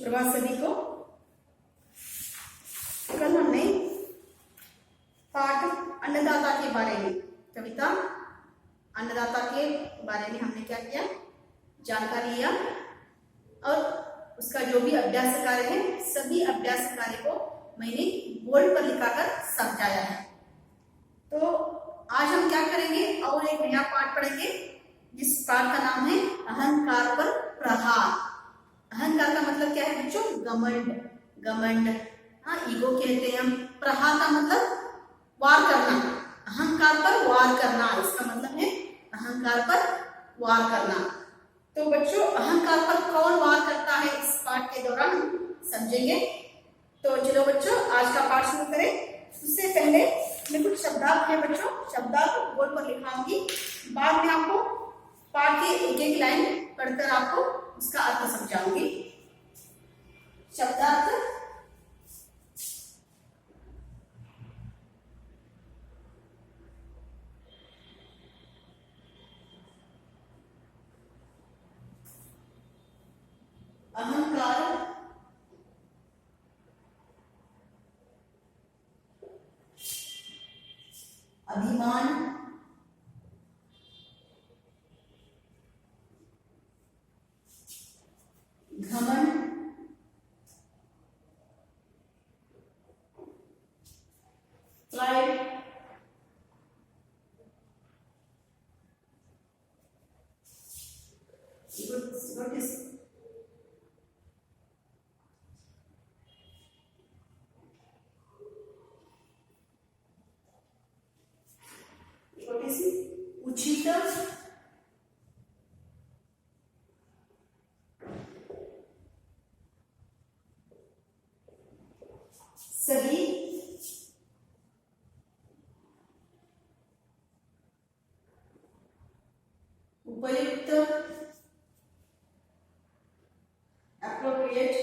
सुप्रभात सभी को। कल हमने पाठ अन्नदाता के बारे में, कविता अन्नदाता के बारे में हमने क्या किया, जानकारी लिया और उसका जो भी अभ्यास कार्य है, सभी अभ्यास कार्य को मैंने बोर्ड पर लिखाकर समझाया है। तो आज हम क्या करेंगे, और एक नया पाठ पढ़ेंगे जिस पाठ का नाम है अहंकार पर प्रहार। अहंकार का मतलब क्या है बच्चों? घमंड। घमंड, हाँ, ईगो कहते हैं हम। प्रहार का मतलब वार करना, अहंकार पर वार करना, इसका मतलब है अहंकार पर वार करना। तो बच्चों, अहंकार पर कौन वार करता है इस पाठ के दौरान समझेंगे। तो चलो बच्चों, आज का पाठ शुरू करें। उससे पहले मैं कुछ शब्दार्थ है बच्चों, शब्दार्थ बोर्ड पर लिखाऊंगी, बाद में आपको पाठ की एक एक लाइन पढ़कर आपको उसका अर्थ समझाऊंगी। शब्दार्थ, अहंकार, अभिमान, घमंड, प्राइड, उचित, सही, उपयुक्त, एप्रोप्रिएट,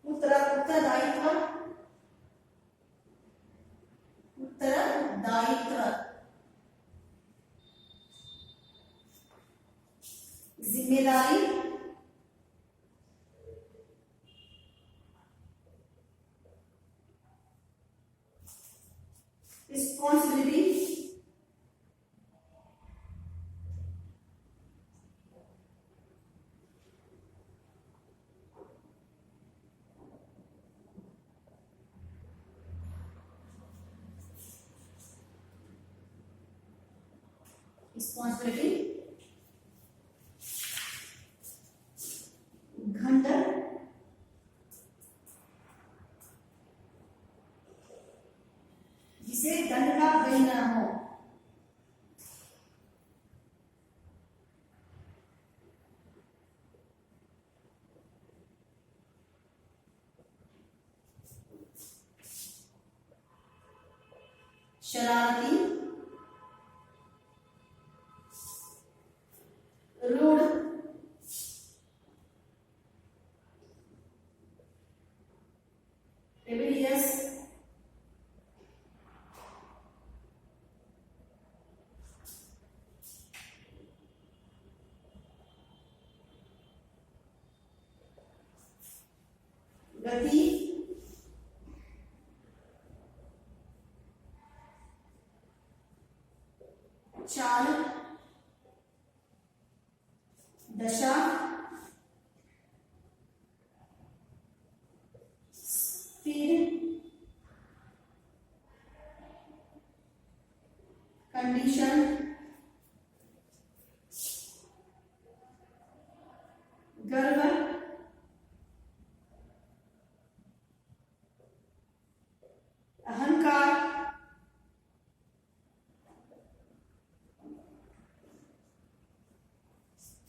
उत्तरदायित्व, उत्तरदायित्व, जिम्मेदारी, रिस्पॉन्सिबिलिटी, रिस्पॉन्सिबिलिटी, घमंड, जिसे दंड का भय न हो, शरारती, रूढ़, रेबिलियस, गति, चाल, दशा, स्पीड, कंडीशन, गर्व, अहंकार,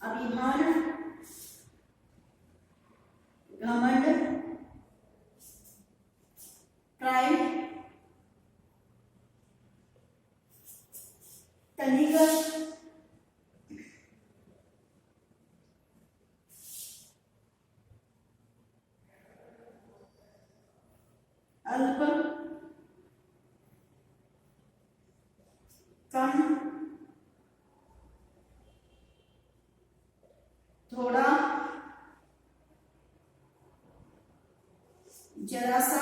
अभिमान, घमंड, प्राइड, तनिकर, अल्प, थोड़ा, जरा सा,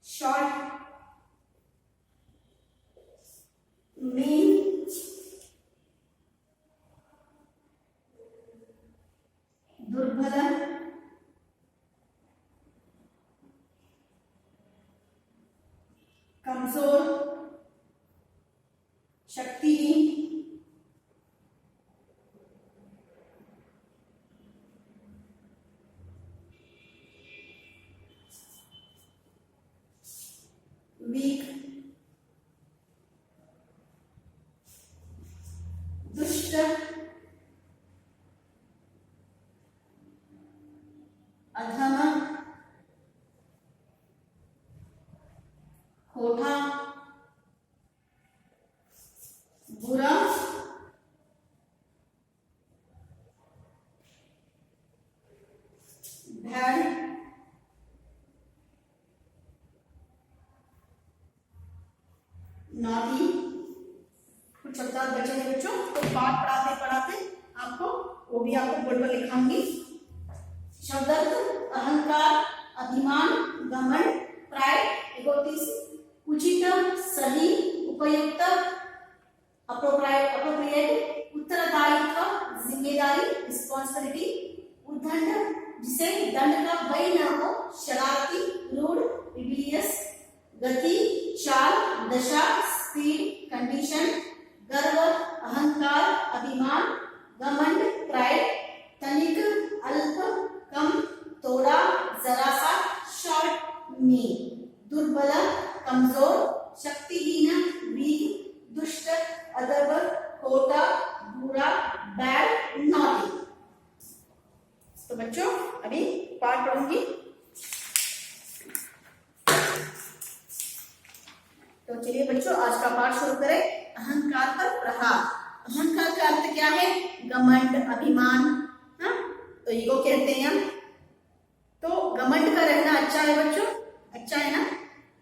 शॉर्ट, मीन, दुर्बल, कमजोर, शक्तिहीन, वीक, दुष्ट, अधम, खोटा, बुरा, भैड़, नॉटी। कुछ शब्द बचे हैं बच्चों, तो पाठ पढ़ाते पढ़ाते आपको वो भी आपको बोर्ड पर लिखाऊंगी। शब्द अहंकार, अभिमान, घमंड, प्राइड, इगोटिज्म, उचित, सही, उपयुक्त, अप्रोप्रिएट, उत्तरदायित्व, जिम्मेदारी, रिस्पॉन्सिबिलिटी, उद्दंड, जिसे दंड का भय न हो, शरारती, रूड, रिबेलियस, गति, चाल, दशा, स्पीड, कंडीशन, गर्व, अहंकार, अभिमान, घमंड, प्राइड, तनिक, अल्प, कम, थोड़ा, जरा सा, शॉर्ट, मीन, दुर्बल, कमजोर, शक्तिहीन, वीक, दुष्ट, अदब, खोटा, बुरा, बैड, नॉटी। तो बच्चों अभी पाठ पढ़ूंगी। तो चलिए बच्चों आज का पाठ शुरू करें। अहंकार पर प्रहार। अहंकार का अर्थ क्या है? घमंड, अभिमान, हाँ तो ईगो कहते हैं हम। तो घमंड का रहना अच्छा है बच्चों? अच्छा है ना?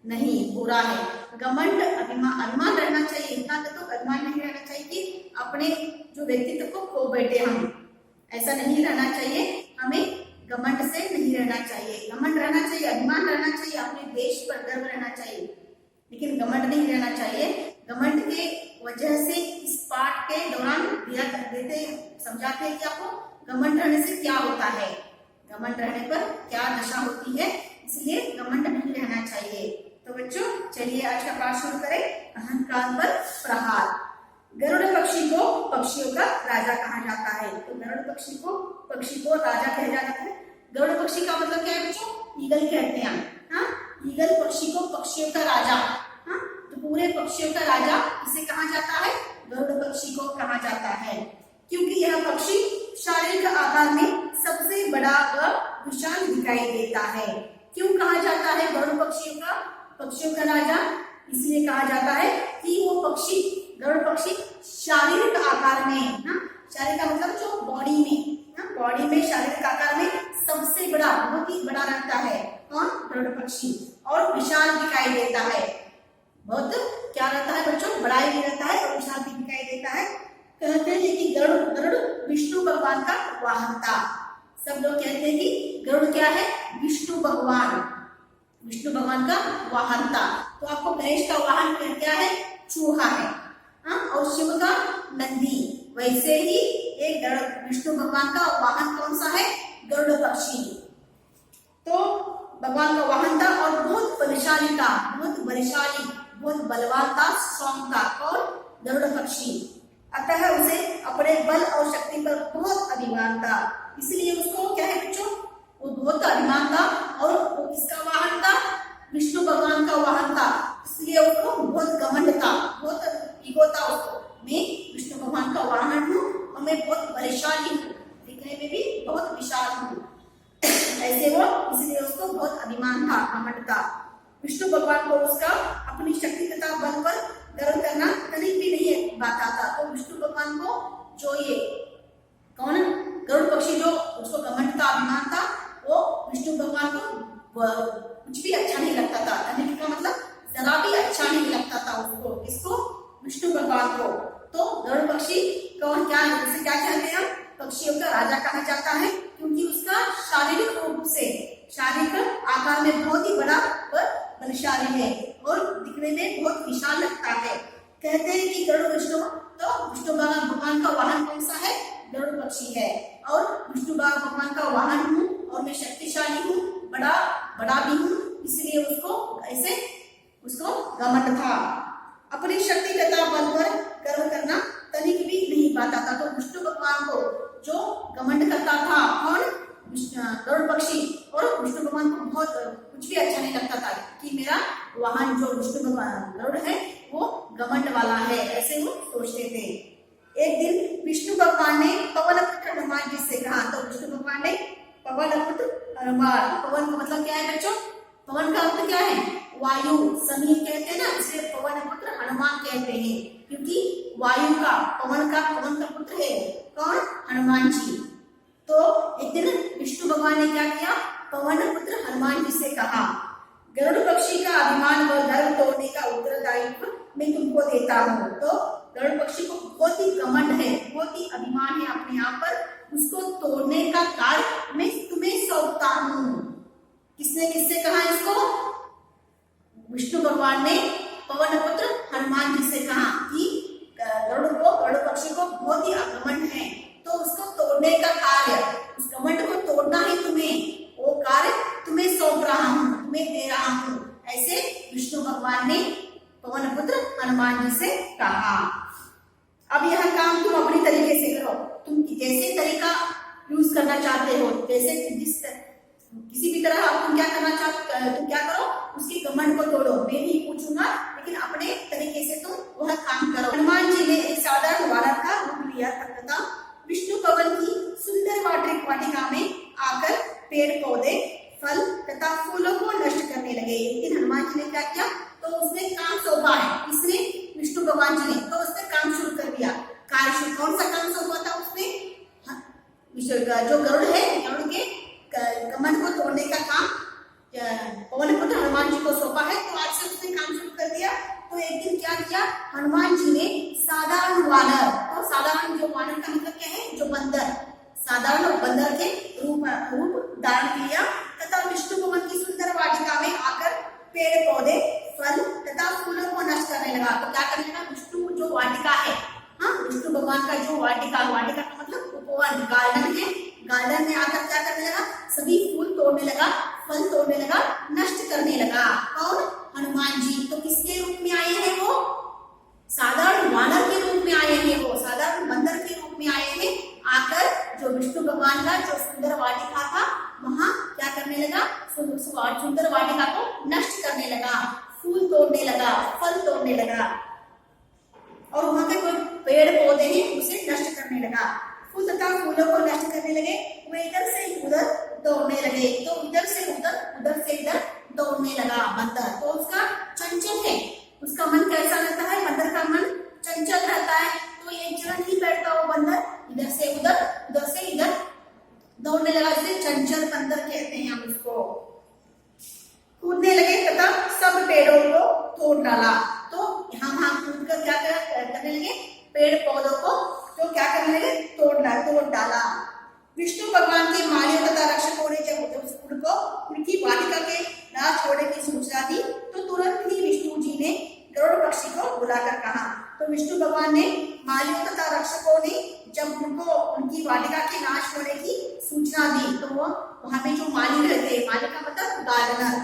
नहीं, बुरा है। घमंड, अभिमान रहना चाहिए, इतना तो अभिमान नहीं रहना चाहिए कि अपने जो व्यक्तित्व को खो बैठे हम, ऐसा नहीं रहना चाहिए। हमें घमंड से नहीं रहना चाहिए। घमंड रहना चाहिए, अभिमान रहना चाहिए, अपने देश पर गर्व रहना चाहिए, लेकिन घमंड नहीं रहना चाहिए। घमंड के वजह से इस पाठ के दौरान समझाते हैं कि आपको घमंड रहने से क्या होता है, घमंड रहने पर क्या दशा होती है, इसलिए घमंड नहीं रहना चाहिए। तो बच्चों चलिए आज का पाठ शुरू करें। अहंकार पर प्रहार। गरुड़ पक्षी को पक्षियों का राजा कहा जाता है। तो गरुड़ पक्षी को राजा कहा जाता है। गरुड़ पक्षी का मतलब क्या है बच्चों? ईगल कहते हैं। हाँ, ईगल पक्षी को पक्षियों का राजा, हाँ तो पूरे पक्षियों का राजा इसे कहा जाता है, गरुड़ पक्षी को कहा जाता है, क्योंकि यह पक्षी शारीरिक आकार में सबसे बड़ा व विशाल दिखाई देता है। क्यों कहा जाता है गरुड़ पक्षियों का राजा? इसलिए कहा जाता है कि वो पक्षी, गरुड़ पक्षी शारीरिक आकार में, हाँ शारीरिक का मतलब जो बॉडी में, हाँ बॉडी में शारीरिक आकार में सबसे बड़ा, बहुत ही बड़ा रहता है कौन? गरुड़ पक्षी। और विशाल दिखाई देता है, बहुत क्या रहता है बच्चों? बड़ाई भी रहता है और विशाल भी दिखाई देता है। कहते हैं कि गरुड़ विष्णु भगवान का वाहन था। सब लोग कहते हैं कि गरुड़ क्या है? विष्णु भगवान का वाहन था। तो आपको गणेश का वाहन क्या है? चूहा है, हाँ और शिव का नंदी। वैसे ही एक विष्णु भगवान का वाहन कौन सा है? गरुड़ पक्षी। तो भगवान का वाहन था और बहुत बलशाली था, बहुत बलवान था, स्ट्रॉन्ग था। और गरुड़ पक्षी, अतः उसे अपने बल और शक्ति पर बहुत अभिमान था, इसलिए उसको क्या है बच्चों? वो बहुत अभिमान था। और वो किसका वाहन था? विष्णु भगवान का वाहन था, इसलिए उसको बहुत घमंड था, बहुत ईगो था उसको। मैं विष्णु भगवान का वाहन हूँ और मैं बहुत बलशाली हूँ, दिखने में भी बहुत विशाल हूँ, ऐसे वो, इसलिए उसको बहुत अभिमान था, घमंड था। विष्णु भगवान को उसका अपनी शक्ति तथा बल पर गर्व करना कभी भी नहीं बाता था। तो विष्णु भगवान को जो ये कौन गरुड़ पक्षी जो उसको घमंड था, अभिमान था, वो विष्णु भगवान को कुछ भी अच्छा नहीं लगता था। धनिक का मतलब जरा भी अच्छा नहीं लगता था उसको, इसको विष्णु भगवान को। तो गरुड़ पक्षी पक्षी कौन क्या उसे क्या कहते हैं, पक्षियों का राजा कहा जाता है, क्योंकि उसका शारीरिक रूप से शारीरिक आकार में बहुत ही बड़ा और बलशाली है और दिखने में बहुत विशाल लगता है। कहते हैं कि गरुड़ विष्णु, तो विष्णु भगवान का वाहन कौन सा है, गरुड़ पक्षी है। और विष्णु भगवान का वाहन हूँ और मैं शक्तिशाली हूँ, बड़ा भी हूँ, इसलिए उसको ऐसे उसको घमंड था। अपनी शक्तिगता बल पर गर्व करना तनिक भी नहीं पाता था। तो विष्णु भगवान को जो घमंड करता था कौन, गरुड़ पक्षी, और विष्णु भगवान को बहुत कुछ भी अच्छा नहीं लगता था कि मेरा वाहन जो विष्णु भगवान गरुड़ है वो घमंड वाला है, ऐसे वो सोचते थे। एक दिन विष्णु भगवान ने पवन पुत्र हनुमान जी से कहा, तो विष्णु भगवान ने पवन पुत्र हनुमान, पवन का मतलब क्या है बच्चों, पवन का अर्थ क्या है, वायु, समीर कहते हैं ना, इसलिए पवन पुत्र हनुमान कहते हैं, क्योंकि वायु का पवन का पुत्र है कौन, हनुमान जी। तो एक दिन विष्णु भगवान ने क्या किया, पवन पुत्र हनुमान जी से कहा, गरुड़ पक्षी का अभिमान व गर्व तोड़ने का उत्तरदायित्व मैं तुमको देता हूँ। तो गरुड़ पक्षी को बहुत ही घमंड है, बहुत ही अभिमान है अपने आप पर, उसको तोड़ने का कार्य मैं तुम्हें सौंपता हूँ। किसने कहा इसको, विष्णु भगवान ने पवन पुत्र हनुमान जी से कहा कि गरुड़ पक्षी को बहुत ही घमंड है, तो उसको तोड़ने का कार्य, उस घमंड को तोड़ना है तुम्हें, वो कार्य तुम्हें सौंप रहा हूँ, तुम्हें दे रहा हूँ, ऐसे विष्णु भगवान ने पवन पुत्र हनुमान जी से कहा। अब यह काम तुम अपनी तरीके से करो, तुम जैसे तरीका यूज करना चाहते हो, जैसे किसी भी तरह तुम क्या करना चाहते, तुम क्या करो, उसके घमंड को तोड़ो, मैं नहीं पूछूंगा, लेकिन अपने तरीके से तुम वह काम करो। हनुमान जी ने एक साधारण बालक का रूप लिया तथा विष्णु भवन की सुंदर वाटिका में आकर पेड़ पौधे फल तथा फूलों को नष्ट करने लगे। लेकिन हनुमान जी ने क्या किया, तो उसने काम सौंपा है, इसने विष्णु भगवान जी ने, तो उसने काम शुरू कर दिया। कार्य कौन सा काम सौंपा था उसने, जो गरुड़ है, गरुड़ के घमंड को तोड़ने का काम पवन पुत्र हनुमान जी को सौंपा है, तो आज से उसने काम शुरू कर दिया। तो एक दिन क्या किया, हनुमान जी ने साधारण वानर, तो साधारण जो वानर का मतलब क्या है, जो बंदर, साधारण बंदर के रूप धारण किया तथा विष्णु भवन की सुंदर वाटिका में आकर पेड़ पौधे फल तथा फूलों को नष्ट करने लगा। तो क्या करने लगा, विष्णु जो वाटिका है, हाँ, विष्णु भगवान का जो वाटिका का मतलब उपवन, गार्डन है, गार्डन में आकर क्या करने लगा, सभी फूल तोड़ने लगा, फल तोड़ने लगा, नष्ट करने लगा। कौन, हनुमान जी। तो किसके रूप में आए हैं वो, साधारण वानर के रूप में आए हैं, वो साधारण बंदर के रूप में आए हैं, आकर जो विष्णु भगवान का जो सुंदर वाटिका था वहां क्या करने लगा, सुंदर वाटिका को नष्ट करने लगा, फूल तोड़ने लगा, फल तोड़ने लगा, और वहां के कोई पेड़ पौधे हैं उसे नष्ट करने लगा, फूल तथा फूलों को नष्ट करने लगे। वे इधर से उधर दौड़ने लगे, तो इधर से इधर दौड़ने लगा बंदर। तो उसका चंचल है, उसका मन कैसा रहता है, बंदर का मन चंचल रहता है, तो एक जगह नहीं बैठता वो बंदर, इधर से उधर दौड़ने लगा, इसे चंचल बंदर कहते हैं हम उसको। कूदने लगे तथा सब पेड़ों को तोड़ डाला। तो हम कूद कर क्या करने लगे, पेड़ पौधों को तो क्या करने लगे, तोड़ डाला। विष्णु भगवान के मालियों तथा रक्षकों ने जब उनको उनकी वाटिका के ना छोड़ने की सूचना दी, तो तुरंत ही विष्णु जी ने गरुड़ पक्षी को बुलाकर कहा। तो विष्णु भगवान ने मालियों तथा रक्षकों ने जब उनको उनकी वाटिका के नाश होने की सूचना दी, तो वो वहां पे जो माली रहते हैं, माली का मतलब गार्डनर,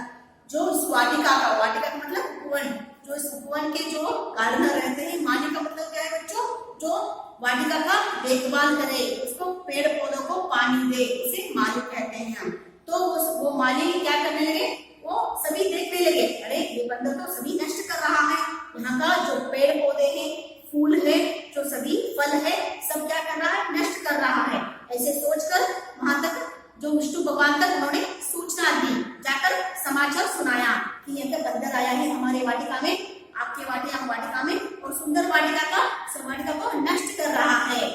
जो इस वाटिका का मतलब उपवन, जो इस उपवन के जो गार्डनर रहते हैं, माली का मतलब क्या है बच्चों, जो वाटिका का देखभाल करे, उसको पेड़ पौधों को पानी दे, उसे माली कहते हैं हम। तो वो माली क्या करने लगे, वो सभी देखने लगे, अरे ये बंदर तो सभी नष्ट कर रहा है, यहाँ का जो पेड़ पौधे हैं, फूल है, जो सभी फल है, सब क्या कर रहा है, नष्ट कर रहा है। ऐसे सोचकर वहां तक जो विष्णु भगवान तक उन्होंने सूचना दी, जाकर समाचार सुनाया कि यह बंदर आया है हमारे वाटिका में, आपके वाटिका में, और सुंदर वाटिका को नष्ट कर रहा है।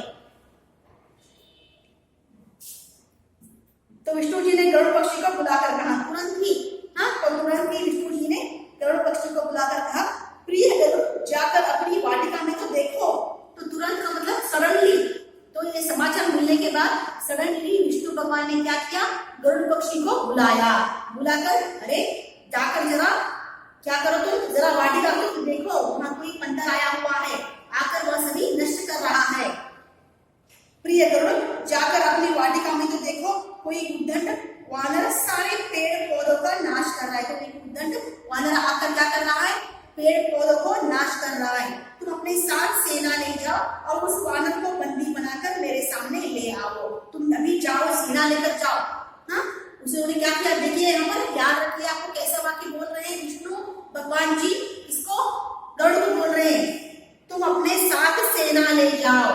तो विष्णु जी ने गरुड़ पक्षी को बुलाकर कहा, तुरंत ही विष्णु जी ने गरुड़ पक्षी को बुलाकर कहा, प्रिय गरुड़, जाकर अपनी वाटिका में तो देखो। तो तुरंत का मतलब बोलने के बाद सडनली विष्णु भगवान ने क्या किया, गरुड़ पक्षी को बुलाया। बुलाकर अरे जाकर जरा क्या करो तुम, जरा वाटिका को देखो, वहां कोई बंदर आया हुआ है, आकर वह सभी नष्ट कर रहा है। प्रिय गरुड़ जाकर अपनी वाटिका में तो देखो, कोई उद्दंड वानर सारे पेड़ पौधों का नाश कर रहा है। तो कोई उद्दंड वानर आकर क्या कर रहा है, पेड़ पौधों को नाश कर रहा है। तुम अपने साथ सेना ले जाओ और उस वानर को बंदी बनाकर मेरे सामने ले आओ। तुम अभी जाओ, सेना लेकर जाओ। हाँ, उन्होंने क्या किया, देखिए यहाँ पर याद रखिए, आपको कैसा वाक्य बोल रहे हैं विष्णु भगवान जी, इसको गरुड़ को बोल रहे हैं, तुम अपने साथ सेना ले जाओ।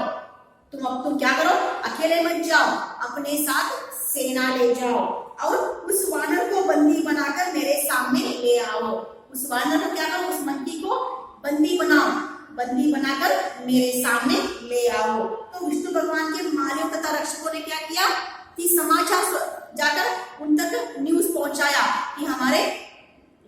तुम क्या करो, अकेले मत जाओ, अपने साथ सेना ले जाओ और उस वानर को बंदी बनाकर मेरे सामने ले आओ। उस वानर को क्या करो, उस मंकी को बंदी बनाओ, बंदी बनाकर मेरे सामने ले आओ। तो विष्णु भगवान के मालियों तथा रक्षकों ने क्या किया कि समाचार जाकर उन तक न्यूज पहुंचाया कि हमारे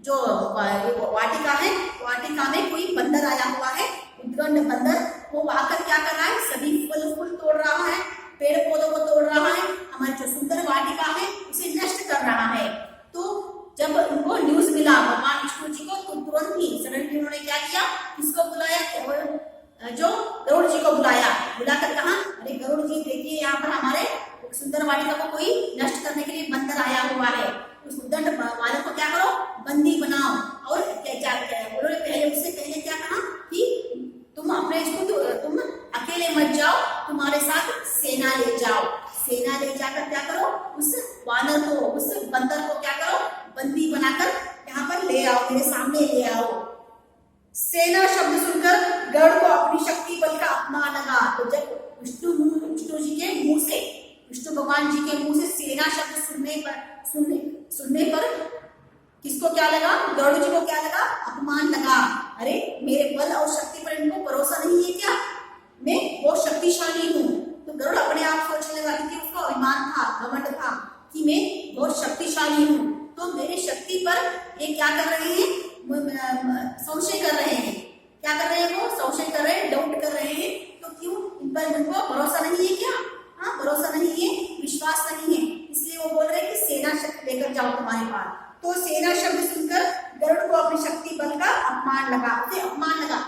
जो वाटिका है, वाटिका में कोई बंदर आया हुआ है, उद्दंड बंदर, वो आकर क्या कर रहा है, सभी फूल तोड़ रहा है, पेड़ पौधों को तोड़ रहा है, हमारी जो सुंदर वाटिका है उसे नष्ट कर रहा है। तो जब उनको न्यूज मिला भगवान विष्णु जी को, तो तुरंत ही सडनली उन्होंने क्या किया, किसको बुलाया, जो गरुड़ जी को बुलाया। बुलाकर कहा, अरे गरुड़ जी देखिए, यहाँ पर हमारे सुंदर वाटिका को कोई नष्ट करने के लिए बंदर आया हुआ है। उस उद्दंड वानर को क्या करो, बंदी बनाओ। और उन्होंने पहले उससे पहले क्या कहा कि तुम अपने इसको तुम अकेले मत जाओ, तुम्हारे साथ सेना ले जाओ। सेना ले जाकर क्या करो, उस वानर को, उस बंदर को क्या करो, बंदी बनाकर यहाँ पर ले आओ, मेरे सामने ले आओ। सेना शब्द सुनकर गरुड़ को अपनी शक्ति बल का अपमान लगा। तो जब विष्णु जी के मुंह से, विष्णु भगवान जी के मुंह से सेना शब्द सुनने पर किसको क्या लगा, गरुड़ जी को क्या लगा, अपमान लगा। अरे मेरे बल और शक्ति पर इनको भरोसा नहीं है क्या, मैं बहुत शक्तिशाली हूँ। तो गरुड़ अपने आप सोचने लगा, क्योंकि उसको अभिमान था, घमंड था कि मैं बहुत शक्तिशाली हूँ। तो मेरे शक्ति पर ये क्या कर रहे हैं, संशय कर रहे हैं। क्या कर रहे हैं, वो संशय कर रहे हैं, डाउट कर रहे हैं। तो क्यों, इन पर उनको भरोसा नहीं है क्या, हाँ भरोसा नहीं है, विश्वास नहीं है, इसलिए वो बोल रहे हैं कि सेना शक्ति लेकर जाओ तुम्हारे पास। तो सेना शब्द सुनकर गरुड़ को अपनी शक्ति बल का अपमान लगा, अपमान लगा।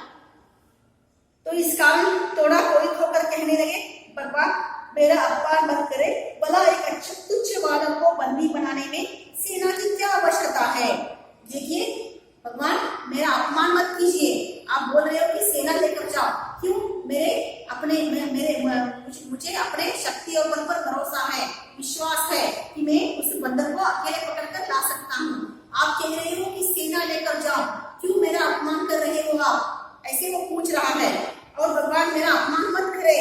तो इस कारण थोड़ा कोई होकर कहने लगे, भगवान मेरा अपमान मत करे, भला एक अच्छा तुच्छ वानर को बंदी बनाने में सेना की क्या आवश्यकता है। देखिए भगवान, मेरा अपमान मत कीजिए, आप बोल रहे हो कि सेना लेकर जाओ, क्यों, मुझे अपने शक्ति और बल पर भरोसा है, विश्वास है कि मैं उस बंदर को अकेले पकड़कर ला सकता हूँ। आप कह रहे हो कि सेना लेकर जाओ, क्यों मेरा अपमान कर रहे हो आप, ऐसे वो पूछ रहा है। और भगवान मेरा अपमान मत करे,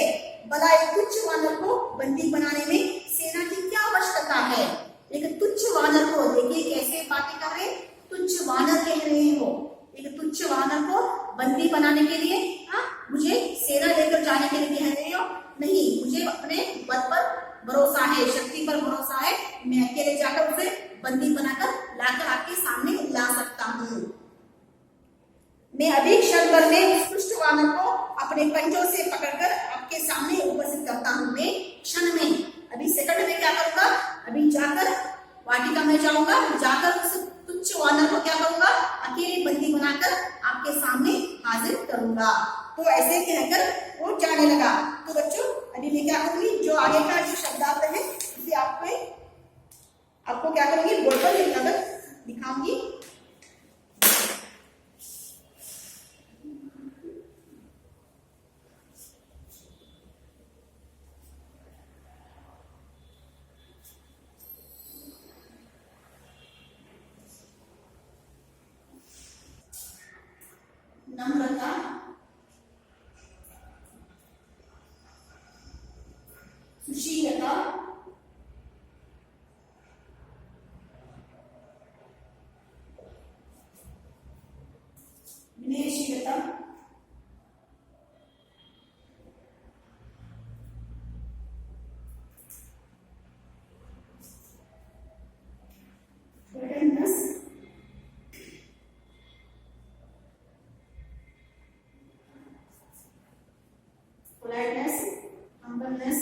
भला एक तुच्छ वानर को बंदी बनाने में सेना की क्या आवश्यकता है। एक तुच्छ वानर को, देखिए कैसे बातें कर रहे, तुच्छ वानर कह रहे हो, एक तुच्छ वानर को बंदी बनाने के लिए मुझे सेना लेकर जाने के लिए कह रहे हो, नहीं, मुझे अपने बल पर भरोसा है, शक्ति पर भरोसा है, मैं अकेले जाकर उसे बंदी बनाकर लाकर आपके सामने ला सकता हूँ। मैं अभी क्षण भर में उस दुष्ट वानर को अपने पंजों से पकड़कर आपके सामने उपस्थित करता हूँ। मैं क्षण में, अभी सेकंड में क्या करूंगा, अभी जाकर वाटिका में जाऊंगा, जाकर उस तुच्छ वानर को क्या करूंगा, अकेले बंदी बनाकर आपके सामने हाजिर करूंगा। तो ऐसे कहकर वो जाने लगा। तो बच्चों अभी मैं क्या करूंगी, जो आगे का जो शब्दार्थ है इसे आपको क्या करूंगी, बोर्ड पर लिखकर दिखाऊंगी। नम्रता, सुशीलता, विनयशीलता, politeness, humbleness,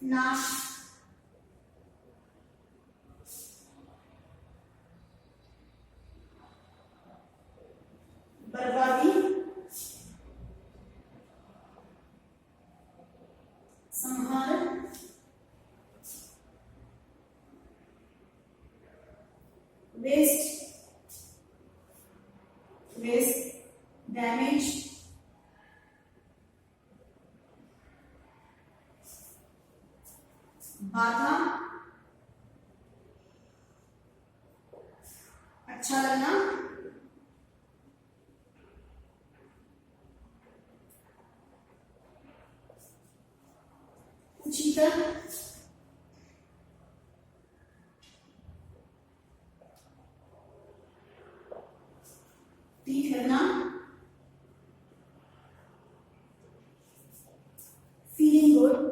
नाश, बर्बादी, संहार, वेस्ट, डैमेज, बाधा, अच्छा लगना, उचित, ठीक लगना, फीलिंग गुड,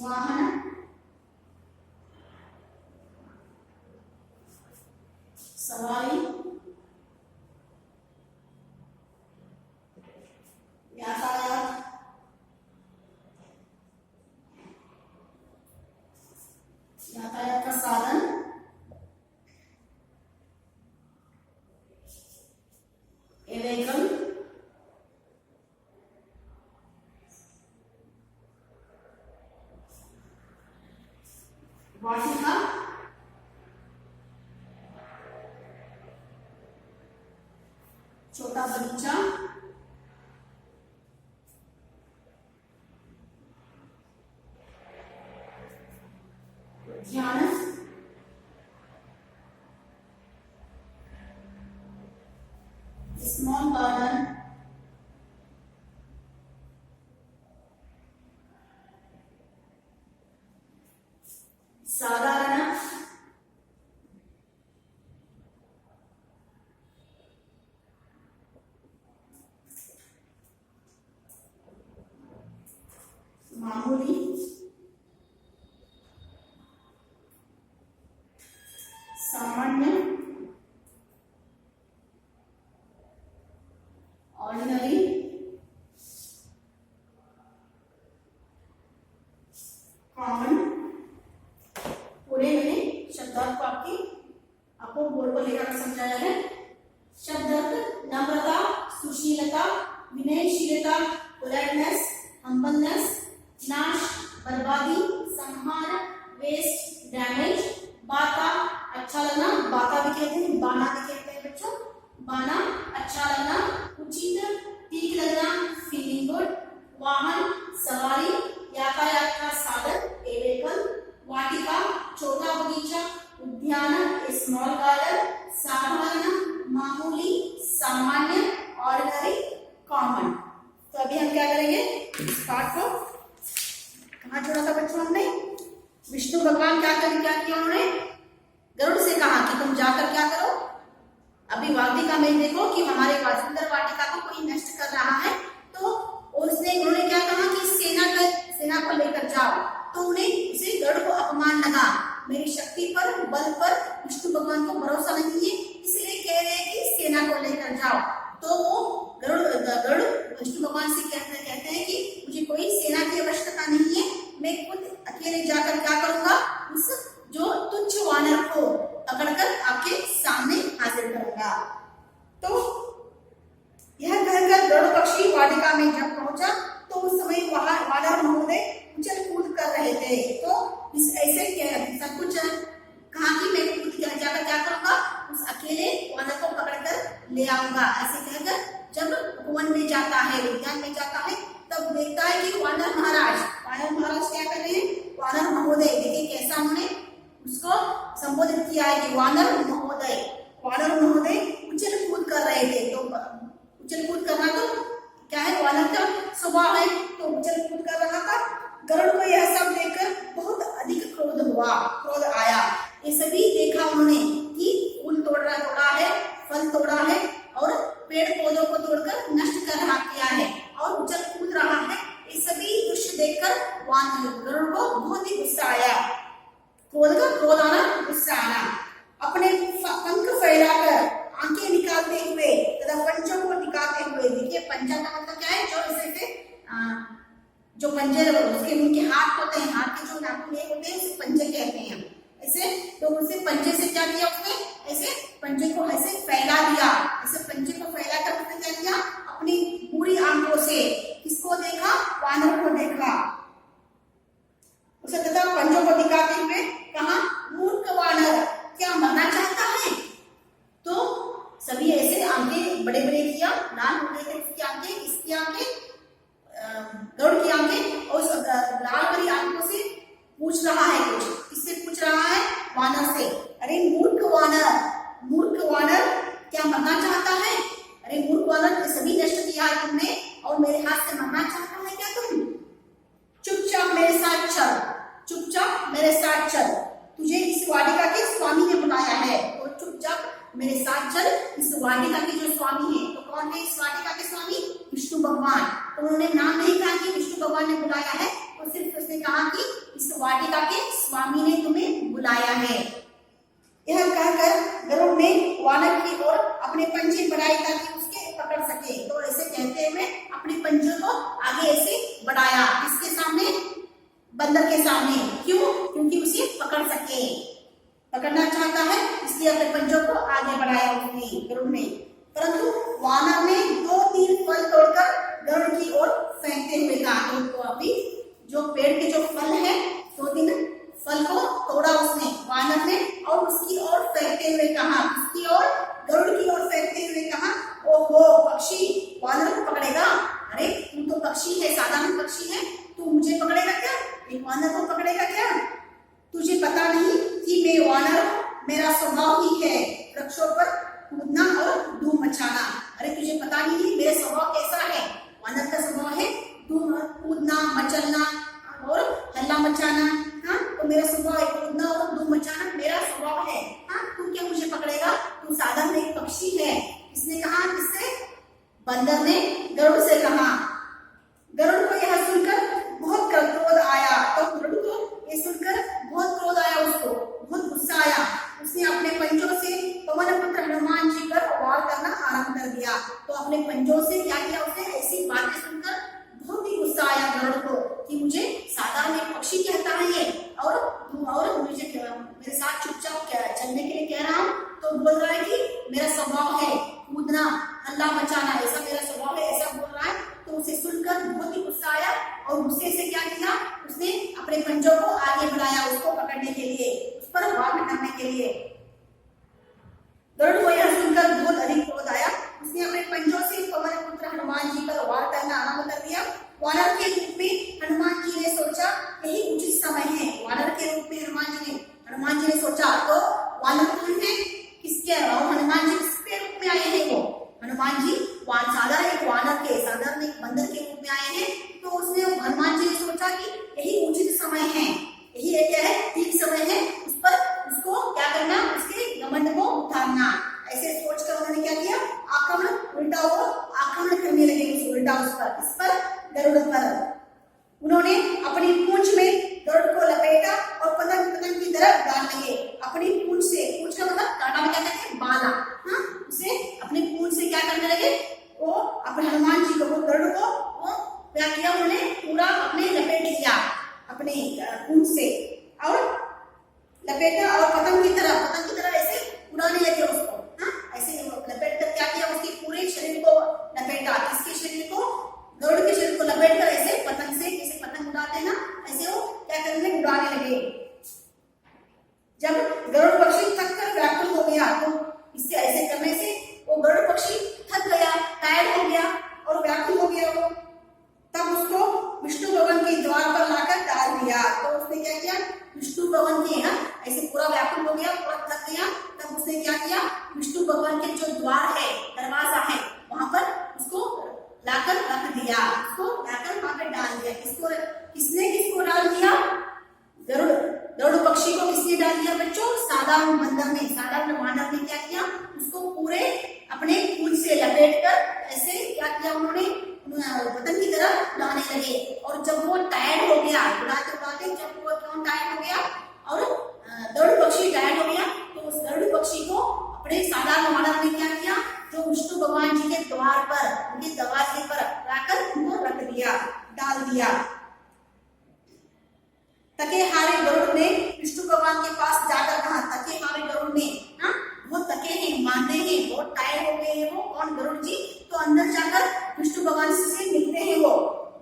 वाहन, सवारी, यातायात, यातायात का साधन, व्हीकल, वाटिका, छोटा बगीचा, उद्यान, स्मॉल गार्डन, साधारण, मामूली, सामान्य, ऑर्डिनरी, कॉमन। पूरे मैंने शब्दार्थ को आपको बोर्ड पर लेकर समझाया है। शब्दार्थ नम्रता, सुशीलता, विनयशीलता, पोलाइटनेस, हम्बलनेस, नाश, बर्बादी, संहार, वेस्ट, डैमेज, बाता, अच्छा लगना, बाता भी कहते हैं, बाना भी कहते हैं बच्चों, बाना, अच्छा लगना, उचित, ठीक लगना, फीलिंग गुड, वाहन, सवारी, यातायात का साधन, व्हीकल, वाटिका, छोटा बगीचा, उद्यान, स्मॉल गार्डन, साधारण, मामूली, सामान्य, ऑर्डिनरी, कॉमन। तो अभी हम क्या करेंगे, इस पाठ को कहाँ छोड़ा था बच्चों हमने? विष्णु भगवान क्या किया उन्होंने? गरुड़ से कहा कि तुम जाकर क्या करो, अभी वाटिका में देखो कि हमारे सुंदर वाटिका को कोई नष्ट कर रहा है, तो उन्होंने क्या कहा कि सेना को लेकर जाओ। तो उन्हें उसे गरुड़ को अपमान लगा, मेरी शक्ति पर, बल पर विष्णु भगवान को भरोसा नहीं है, इसलिए कह रहे हैं कि सेना को लेकर जाओ। तो वो गरुड़ विष्णु भगवान से कहते हैं कि मुझे कोई सेना की आवश्यकता नहीं है, मैं खुद अकेले जाकर क्या करूंगा, उस जो तुच्छ वानर को पकड़कर आपके सामने हाजिर करूंगा। तो यह कहकर गरुड़ पक्षी वाटिका में जब पहुंचा तो उस समय वहां वानर महोदय उछल कूद कर रहे थे। तो ऐसे सब कुछ कहा कि मैं कूद जाकर क्या करूंगा, उस अकेले वानर को पकड़कर ले आऊंगा। ऐसे कहकर जब वन में जाता है, उद्यान में जाता है, तब देखता है कि वानर महाराज क्या कर रहे हैं, वानर महोदय, देखिए कैसा उन्होंने उसको संबोधित किया है कि वानर महोदय उछल कूद कर रहे थे। तो उछल कूद करना तो क्या है, वानर का स्वभाव है, तो उछल कूद कर रहा था। गरुड़ को यह सब देखकर बहुत अधिक क्रोध आया। ये सभी देखा उन्होंने कि फूल तोड़ा है, फल तोड़ा है और पेड़ पौधों को तोड़कर नष्ट किया है और उछल कूद रहा है। ये सभी दृश्य देखकर गरुड़ को बहुत ही गुस्सा आया, क्रोध आना, गुस्सा आना। जो पंजे उसके उनके हाथ होते हैं, हाथ के जो नाखून होते हैं उसे पंजे कहते हैं हम। ऐसे तो उसे पंजे से क्या किया उसने, ऐसे पंजे को ऐसे फैला दिया, ऐसे पंजे को फैलाकर उसने क्या किया, अपनी पूरी आंखों से किसको देखा, वानर को देखा। उसे तथा पंजों को दिखाते हुए कहा, मूर्ख वानर क्या मरना चाहता है। तो सभी ऐसे आंखें बड़े बड़े किया, लाल हो गए थे उसकी आंखें, इसकी आंखें, गरुड़ की आंखें, और उस लाल भरी आंखों से पूछ रहा है कुछ, किससे पूछ रहा है, वानर से। अरे मूर्ख वानर, मूर्ख वानर क्या मरना चाहता है। अरे मूर्ख वानर, सभी नष्ट किया है तुमने और मेरे हाथ से मरना चाहता है क्या तुम। चुपचाप मेरे साथ चल, चुपचाप मेरे साथ चल, तुझे इस वाटिका के स्वामी ने बुलाया है, तो चुपचाप मेरे साथ चल। इस वाटिका के जो स्वामी है, तो कौन है इस वाटिका के स्वामी, विष्णु भगवान। तो उन्होंने नाम नहीं कहा कि विष्णु भगवान ने बुलाया है, तो सिर्फ उसने कहा कि इस वाटिका के स्वामी ने तुम्हें बुलाया है। यह कहकर गरुड़ ने वानर की ओर अपने पंजे बढ़ाए ताकि उसके पकड़ सके। तो ऐसे कहते हुए अपने पंजों को आगे ऐसे बढ़ाया, इसके सामने, बंदर के सामने। क्यों, क्योंकि उसे पकड़ सके, पकड़ना चाहता है इसलिए अपने पंजों को आगे बढ़ाया उसने, गरुड़ ने। परंतु वानर ने 2-3 फल तोड़कर गरुड़ की ओर फेंकते हुए कहा, तो अभी जो पेड़ के जो फल है 2-3 फल को तोड़ा उसने, वानर ने, और उसकी ओर फेंकते हुए कहा, उसकी ओर, गरुड़ की ओर फेंकते हुए कहा, ओहो पक्षी, वानर को पकड़ेगा। अरे तू तो पक्षी है, साधारण पक्षी है, तू मुझे पकड़ेगा क्या, एक वानर को पकड़ेगा क्या। तुझे पता नहीं कि मैं वानर, मेरा स्वभाव ही है वृक्षों पर कूदना और धूम मचाना। अरे तुझे पता नहीं मेरा स्वभाव कैसा है, वानर का स्वभाव है धूम कूदना, मचलना और हल्ला मचाना। हाँ, तो मेरा स्वभाव है कूदना और धूम मचाना, मेरा स्वभाव है। हाँ, तू क्या मुझे पकड़ेगा, तू साधारण एक पक्षी है। इसने कहा, किससे, बंदर ने गरुड़ से कहा। गरुड़ को यह सुनकर बहुत क्रोध आया, तो गरुड़ को ये सुनकर बहुत क्रोध आया, उसको बहुत गुस्सा आया। उसने अपने पंजों से पवन पुत्र हनुमान जी पर वार करना आरंभ कर दिया। तो अपने पंजों से क्या किया उसने, ऐसी बातें सुनकर बहुत ही गुस्सा आया गरुड़ को कि मुझे साधारण एक पक्षी कहता है ये, और मुझे मेरे साथ चुपचाप चलने के लिए कह रहा हूँ। तो बोल रहा है कि मेरा स्वभाव है कूदना, हल्ला मचाना, ऐसा मेरा स्वभाव है, ऐसा बोल रहा है। तो उसे सुनकर बहुत ही गुस्सा आया और गुस्से से क्या किया, उसने अपने पंजों को आगे बढ़ाया उसको पकड़ने के लिए, उस पर वार करने के लिए। गरुड़ को यह सुनकर बहुत अधिक क्रोध आया, उसने अपने पंजों से पवन पुत्र हनुमान जी पर वार करना आरंभ कर दिया। वानर के रूप में हनुमान जी ने सोचा यही उचित समय है, वानर के रूप में हनुमान जी ने सोचा। तो वानर कौन है, किसके, हनुमान जी किसके रूप में आए हैं, वो हनुमान जी साधारण एक वानर के, साधारण एक बंदर के रूप में आए हैं। तो उसने, हनुमान जी ने सोचा कि यही उचित समय है, यही एक क्या है, ठीक समय है, उस पर उसको क्या करना, उसके घमंड को उतारना। ऐसे सोचकर उन्होंने क्या किया, आक्रमण, उल्टा वो आक्रमण करने लगे, उल्टा उस पर, इस पर, गरुड़ पर। उन्होंने अपनी पूंछ में गरुड़ को लपेटा और पतंग की तरह डाल लगे। अपनी पूंछ से, पूंछ का मतलब कांटा में क्या कहते हैं, बाला। हाँ, उसे अपनी पूंछ से क्या करने लगे, वो अपने हनुमान जी को, वो गरुड़ को, वो क्या किया उन्होंने, पूरा अपने लपेट लिया अपने पूंछ से, और लपेटा और पतंग की तरह ऐसे उड़ाने लगे उसको। हाँ, ऐसे लपेट कर क्या किया, उसके पूरे शरीर को लपेटा, किसके शरीर को, गरुड़ के शरीर को लपेट कर ऐसे पतंग से, जैसे पतंग उड़ाते हैं ना, ऐसे वो क्या करने, उड़ाने लगे। जब गरुड़ पक्षी थक कर व्याकुल हो गया, तो इससे ऐसे करने से वो गरुड़ पक्षी थक गया, टायर्ड हो गया और व्याकुल हो गया वो, तब उसको विष्णु भवन के द्वार पर लाकर डाल दिया। तो उसने क्या किया, विष्णु भवन के, ऐसे पूरा व्याकुल हो गया, पूरा थक गया, तब उसने क्या किया, विष्णु भवन के जो द्वार है, दरवाजा है, वहां पर उसको लाकर रख दिया, उसको लाकर वहां पर डाल दिया। किसको डाल दिया, गरुड़ पक्षी को किसने डाल दिया बच्चों, साधारण बंदर ने, साधारण वानर ने क्या किया, उसको पूरे अपने पूंछ से लपेट कर ऐसे क्या किया उन्होंने, पतंग की तरह उड़ाने लगे। और जब वो टायर्ड हो गया, उड़ाते उड़ाते जब वो क्यों टायर्ड हो गया और गरुड़ पक्षी टायर्ड हो गया, तो उस गरुड़ पक्षी को अपने साधारण वानर ने क्या किया, जो विष्णु भगवान जी के द्वार पर, उनके दरवाजे पर लाकर उनको रख दिया, डाल दिया। तके हारे गरुड़ ने विष्णु भगवान के पास जाकर कहा, तके हारे गरुड़ ने, हाँ वो तके हैं, मांदे हैं, बहुत टायर्ड हो गए हैं वो कौन, गरुड़ जी। तो अंदर जाकर विष्णु भगवान से मिलते हैं वो,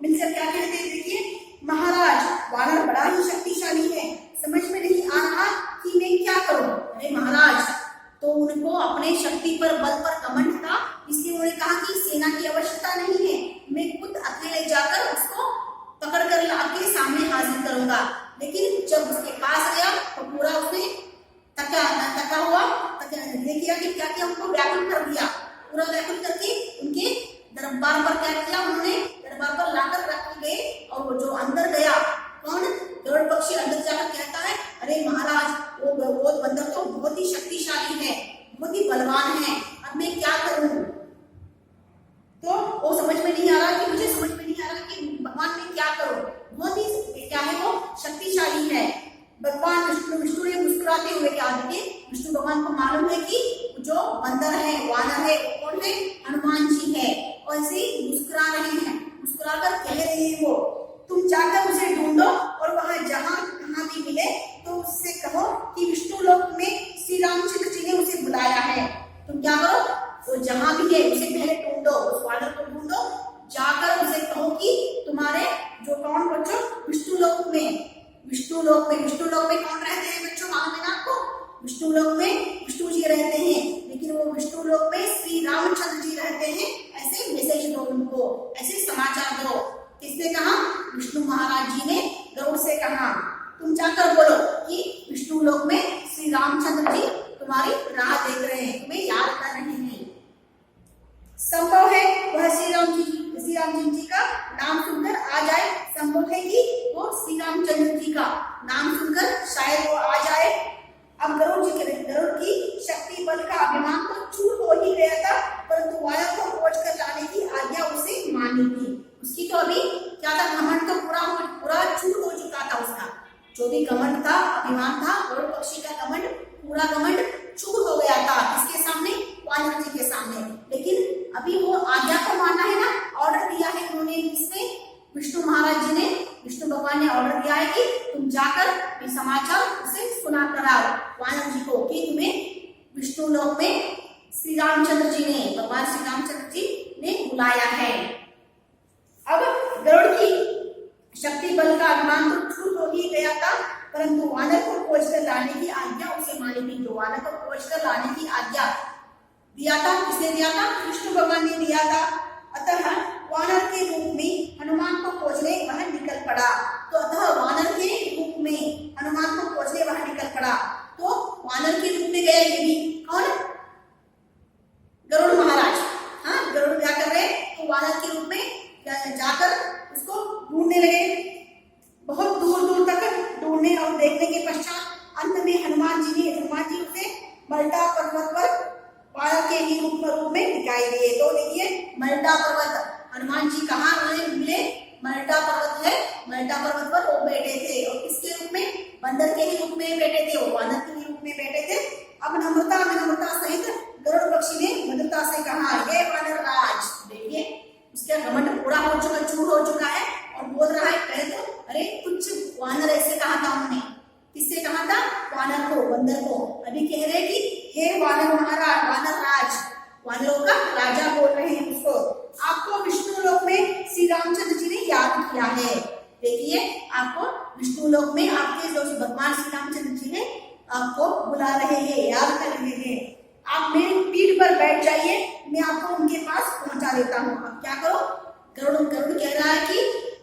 मिलकर क्या कहते हैं, देखिए, महाराज वानर बड़ा ही शक्तिशाली है, समझ में नहीं आ रहा कि मैं क्या करूं। अरे महाराज, तो उनको अपने शक्ति पर, बल पर घमंड था, इसलिए उन्होंने कहा कि सेना की आवश्यकता नहीं है, मैं खुद अकेले जाकर उसको पकड़ कर लाके सामने हाजिर करूंगा। लेकिन जब उसके पास गया तो पूरा उसने तका हुआ, ये किया कि क्या किया, उनको व्याकुल कर दिया, पूरा व्याकुल करके उनके दरबार पर क्या किया, उन्होंने दरबार पर लाकर रख गए। और वो जो अंदर गया, कौन, गरुड़ पक्षी अंदर जाकर कहता है, अरे महाराज वो बंदर तो बहुत ही शक्तिशाली है, बहुत ही बलवान है, अब मैं क्या करूं। तो वो समझ में नहीं आ रहा कि मुझे समझ में नहीं आ रहा कि भगवान मैं क्या करूं, बहुत ही क्या है वो शक्तिशाली है। भगवान विष्णु ने मुस्कुराते हुए क्या देखिए, विष्णु भगवान को मालूम है कि जो बंदर है, वानर है, वो कौन है, हनुमान जी है। और ऐसे मुस्कुरा रहे हैं, मुस्कुराकर कह रहे हैं वो, तुम जाकर उसे ढूंढो और वहां जहां कहाँ भी मिले तो उससे कहो कि विष्णु लोक में श्री रामचंद्र जी ने उसे बुलाया है। तुम क्या करो, वो जहां भी है उसे पहले ढूंढो, उस वानर को ढूंढो, जाकर उसे कहो कि तुम्हारे जो कौन बच्चों, विष्णु लोक में कौन रहते हैं बच्चों, मालूम है ना आपको, विष्णु लोक में विष्णु जी रहते हैं, लेकिन वो विष्णु लोक में श्री रामचंद्र जी रहते हैं, ऐसे मैसेज दो उनको, ऐसे समाचार दो। किसने कहा, विष्णु महाराज जी ने गरुड़ से कहा, तुम जाकर बोलो कि विष्णु लोक में श्री रामचंद्र जी तुम्हारी राह देख रहे हैं, तुम्हें याद कर रहे हैं। संभव है वह श्री राम जी का नाम सुनकर आ जाए, संभव है कि वो श्री रामचंद्र जी का नाम सुनकर शायद वो आ जाए। अब गरुड़ की शक्ति बल का अभिमान तो चूर हो ही गया था, परंतु वानर को खोज कर लाने की आज्ञा उसे मानी थी। उसकी तो अभी क्या था, घमंड तो पूरा चूर हो चुका था, उसका जो भी घमंड था, अभिमान था, गरुड़ पक्षी का घमंड, पूरा घमंड चूर हो गया था, किसके सामने, वानर जी के सामने। लेकिन अभी वो आज्ञा को मानना है ना, ऑर्डर दिया है उन्होंने, इसमें विष्णु महाराज जी ने, विष्णु भगवान ने ऑर्डर दिया है कि तुम जाकर ये समाचार उसे सुना कराओ वानर जी को कि तुम्हें विष्णु लोक में श्री रामचंद्र जी ने, भगवान श्री रामचंद्र जी ने बुलाया है। अब गरुड़ की शक्ति बल का अभिमान तो छूट हो ही गया था, परंतु वानर को खोज कर लाने की आज्ञा उसे मानी थी। जो वानर को खोज कर लाने की आज्ञा दिया था, किसने दिया था, विष्णु भगवान ने दिया था। अतः वानर के रूप में हनुमान को खोजने वह निकल पड़ा। तो अतः वानर के रूप में हनुमान को खोजने वह निकल पड़ा। तो वानर के रूप में गया ये भी कौन, गरुड़ महाराज। हाँ, गरुड़ क्या कर रहे, तो वानर के रूप में जाकर उसको ढूंढने लगे, बहुत दूर दूर तक ढूंढने और देखने के पश्चात अंत में हनुमान जी उसे मल्टा पर्वत पर वानर के ही रूप में दिखाई दिए। तो देखिए, मल्टा पर्वत, हनुमान जी कहाँ मिले, मल्टा पर्वत है, मल्टा पर्वत पर वो बैठे थे, और किसके रूप में, बंदर के ही रूप में बैठे थे, वो वानर के ही रूप में बैठे थे। अब नम्रता सहित गरुड़ पक्षी ने मधुरता से कहा, हे वानर राज। देखिए, उसका घमंड पूरा हो चुका, चूर हो चुका है, और बोल रहा है, पहले तो अरे कुछ वानर ऐसे कहा था उन्होंने, किससे कहा था, वानर को, बंदर को। अभी कह रहे कि हे वानर महाराज, वानर राज, वानरों का राजा बोल रहे हैं उसको, आपको विष्णु लोक में श्री रामचंद्र जी ने याद किया है। देखिए, आपको विष्णु लोक में आपके जो भगवान श्री रामचंद्र जी ने आपको बुला रहे हैं, याद कर रहे हैं। आप मेरी पीठ पर बैठ जाइए, मैं आपको उनके पास पहुंचा देता हूँ। अब क्या करो, गरुड़ कह रहा है कि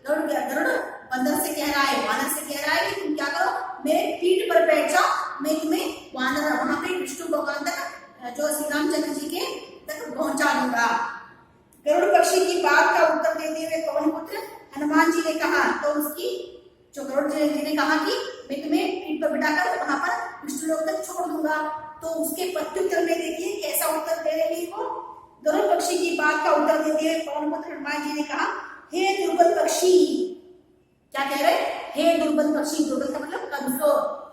गरुड़ बंदर से कह रहा है, वानर से कह रहा है कि तुम क्या करो, मेरे पीठ पर बैठ जाओ, मैं तुम्हें वानर वहां पे विष्णु भगवान तक, जो श्री रामचंद्र जी के तक पहुंचा दूंगा। गरुड़ पक्षी की बात का उत्तर देते हुए पवन पुत्र हनुमान जी ने कहा, तो उसकी जो गरुड़ जी ने कहा कि मैं तुम्हें पीठ पर बिठाकर वहां पर विष्णु लोक तक छोड़ दूंगा। तो उसके प्रत्युत्तर में देखिए कैसा उत्तर दे रही है वो। गरुड़ पक्षी की बात का उत्तर देते हुए पवन पुत्र हनुमान जी ने कहा, हे दुर्बल पक्षी। क्या कह रहे, हे दुर्बल पक्षी, दुर्बल का मतलब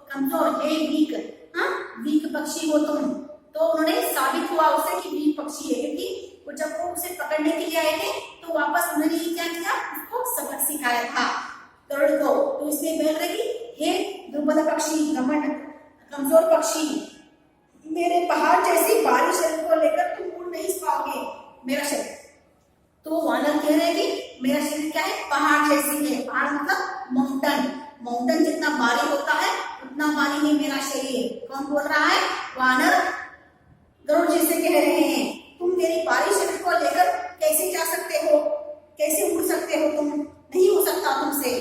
कमजोर, हे वीक, हाँ वीक पक्षी हो तुम। तो उन्होंने साबित हुआ उसे कि वीक पक्षी है, क्योंकि वो जब वो उसे पकड़ने के लिए आए थे तो वापस उन्होंने क्या किया, उसको सबक सिखाया था गरुड़ को। तो इसलिए बोल रहे कि हे दुर्बल पक्षी, घमंड कमजोर पक्षी, मेरे पहाड़ जैसी भारी शरीर को लेकर तुम उड़ नहीं पाओगे, मेरा शरीर। तो वानर कह रहे हैं कि मेरा शरीर क्या है, पहाड़ जैसी है। पहाड़ मतलब माउंटेन, माउंटेन जितना भारी होता है उतना भारी है मेरा शरीर। कौन बोल रहा है, वानर गरुड़ जी से कह रहे हैं, तुम मेरी भारी शरीर को लेकर कैसे जा सकते हो, कैसे उड़ सकते हो, तुम नहीं हो सकता तुमसे।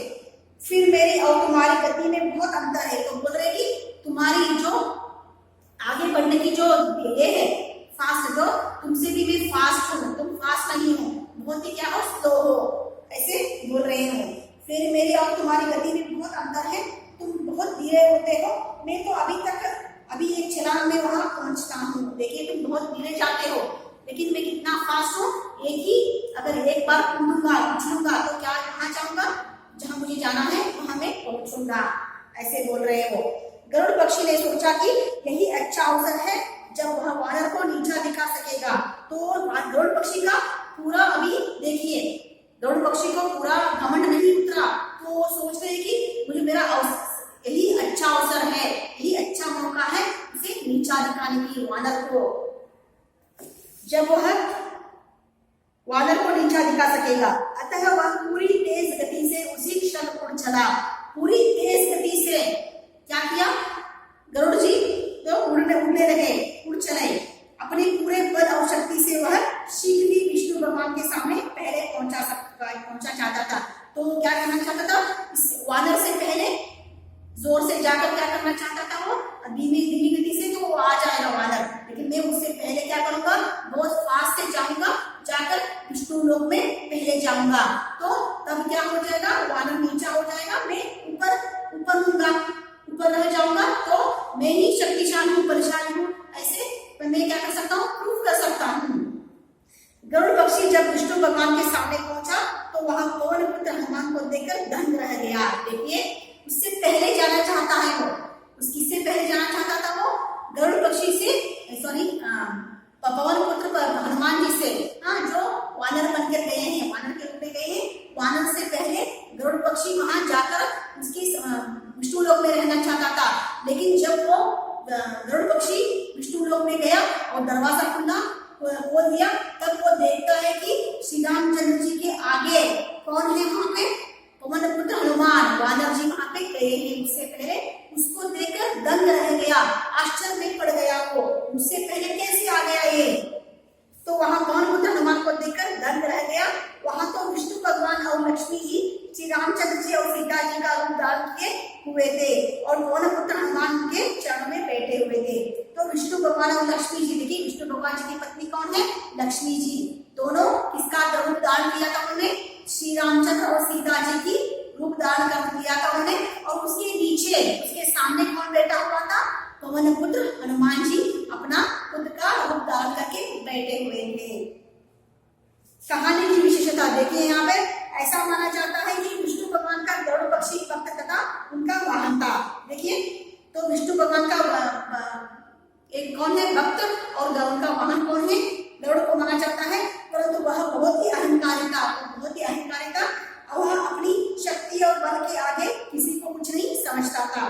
फिर मेरी और तुम्हारी गति में बहुत अंतर है। तो बोल रहे कि तुम्हारी जो आगे बढ़ने की जो ये है फास्ट, जो तुमसे भी मैं फास्ट हूँ, तुम फास्ट नहीं हो, बहुत ही क्या हो, स्लो हो, ऐसे बोल रहे हो। फिर मेरी और तुम्हारी गति में बहुत अंतर है, तुम बहुत धीरे होते हो, मैं तो अभी एक छलांग में वहां पहुंचता हूँ। देखिए तुम बहुत धीरे जाते हो, लेकिन मैं कितना फास्ट हूँ, अगर एक बार कूदूंगा उछलूंगा तो क्या कहाँ जाऊंगा, जहां मुझे जाना है वहां मैं पहुंचूंगा, ऐसे बोल रहे हो। गरुड़ पक्षी ने सोचा कि यही अच्छा अवसर है जब वह वानर को नीचा दिखा सकेगा। तो गरुड़ पक्षी का पूरा, अभी देखिए गरुड़ पक्षी को पूरा घमंड नहीं उतरा, तो वो सोच रहे कि मुझे मेरा यही अच्छा अवसर है, यही अच्छा मौका है उसे नीचा दिखाने की, वानर को। जब वह वानर को नीचा दिखा सकेगा, अतः वह पूरी तेज गति से उसी क्षण उड़ चला। पूरी तेज गति से क्या किया गरुड़ जी, तो उड़ने लगे, उड़ चले। अपने पूरे बल और शक्ति से वह शीघ्र ही विष्णु भगवान के सामने पहले पहुंचा चाहता था। तो क्या करना चाहता था, इस वानर से पहले जोर से जाकर क्या करना चाहता था, वो धीमी गति से तो वो आ जाएगा वानर, लेकिन मैं उससे पहले क्या करूंगा, बहुत फास्ट से जाऊंगा, जाकर विष्णु लोक में पहले जाऊंगा। तो तब क्या हो जाएगा, वानर नीचा हो जाएगा, मैं ऊपर होऊंगा, ऊपर रह जाऊंगा, तो मैं ही शक्तिशाली हूँ, बलशाली हूँ, ऐसे मैं क्या कर सकता हूँ, प्रूव कर सकता हूँ। गरुड़ पक्षी जब विष्णु भगवान के सामने पहुंचा तो वहां पवन पुत्र हनुमान को देखकर दंग रह गया। देखिए उससे पहले जाना चाहता है वो, किससे पहले जाना चाहता था वो, गरुड़ पक्षी से, सॉरी पवन पुत्र हनुमान जी से, हाँ, जो वानर बनकर गए हैं, वानर के रूप में गए हैं, वानर से पहले गरुड़ पक्षी वहां जाकर उसकी विष्णु लोक में रहना चाहता था। लेकिन जब वो गरुड़ पक्षी विष्णु लोक में गया और दरवाजा खोल दिया, तब वो देखता है कि श्री रामचंद्र जी के आगे कौन है, वहां पे पवन पुत्र हनुमान, वानर जी वहां पे गए हैं उससे पहले। उसको देखकर दंग रह गया, आश्चर्य में पड़ गया वो, उससे पहले कैसे आ गया ये। तो वहां पवन पुत्र हनुमान को देखकर दंग रह गया। वहां तो विष्णु भगवान और लक्ष्मी जी श्री रामचंद्र जी और सीता जी का रूप धारण किए हुए थे और पवन पुत्र हनुमान के चरण में बैठे हुए थे। तो विष्णु भगवान और लक्ष्मी जी, देखिए विष्णु भगवान जी की पत्नी कौन है, लक्ष्मी जी, दोनों किसका रूप धारण किया था उन्होंने, श्री रामचंद्र और सीता जी की रूप धारण कर दिया था उन्होंने। और उसके नीचे, उसके सामने कौन बैठा हुआ था, पवन पुत्र हनुमान जी अपना खुद का रूप धारण करके बैठे हुए थे। कहानी की विशेषता देखिए, यहाँ पे ऐसा माना जाता है कि विष्णु भगवान का गरुड़ पक्षी भक्त तथा उनका वाहन था। देखिए तो विष्णु भगवान का एक कौन है, भक्त, और उनका वाहन कौन है, गरुड़ को माना जाता है। परंतु वह बहुत ही अहंकारी था, और वह अपनी शक्ति और बल के आगे किसी को कुछ नहीं समझता था।